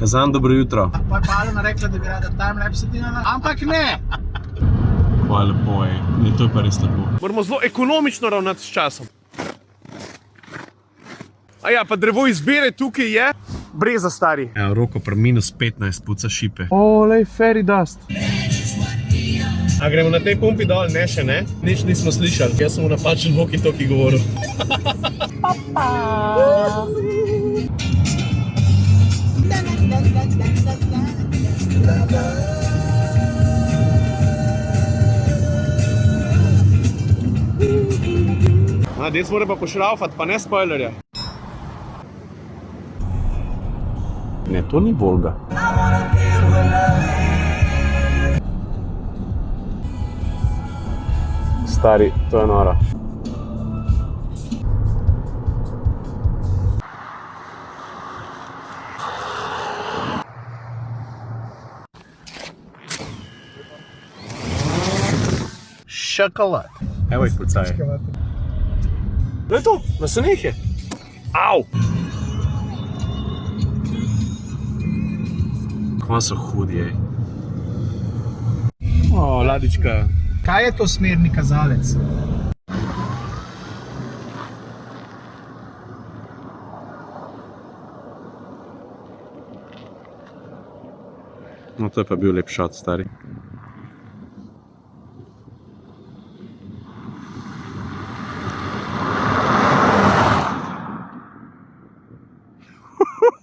Kazan, dobro jutro. Pa je Palina rekla, da bi rada timelapse delala, ampak ne! Kaj lepo je, ne, to je pa res lepo. Moramo zelo ekonomično ravnati s časom. A ja, pa drevo izbire tukaj je breza, stari. Evo, Roko pri -15 puca šipe. Olej, fairy dust. A gremo na tej pumpi dol? Ne, še ne. Nič nismo slišali. Jaz sem v napačen walkie-talkie govoril. Dec mora pa pošraufati, pa ne spoilerja. Ne, to ni Volga. Stari, to je nora. Šokolad. Evo jih pucaje. To je to, na senih je. Au! Kva so hudi, ej. O, ladička. Kaj je to smerni kazalec? No, to je pa bil lep shot, stari.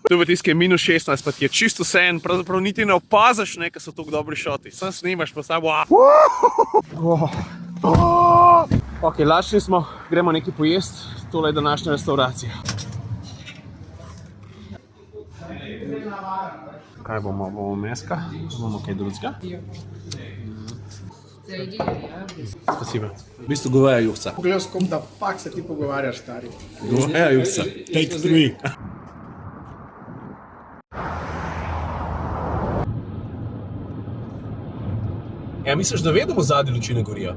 To je tisti, ki je -16, pa ti je čisto vseeno, pravzaprav niti ne opaziš, ne, ker so tako dobri šoti. Sam snimaš pa samo. Ok, lačni smo, gremo nekaj pojesti, tole je današnja restauracija. Kaj bomo? Bomo meska? Bomo kaj drugega? Spasiba. V bistvu goveja juhca. Pogledal s kom, da pak se ti pogovarjaš, stari. Goveja juhca. Take 3. Ja, misliš, da vedemo zadnje luči ne gorijo?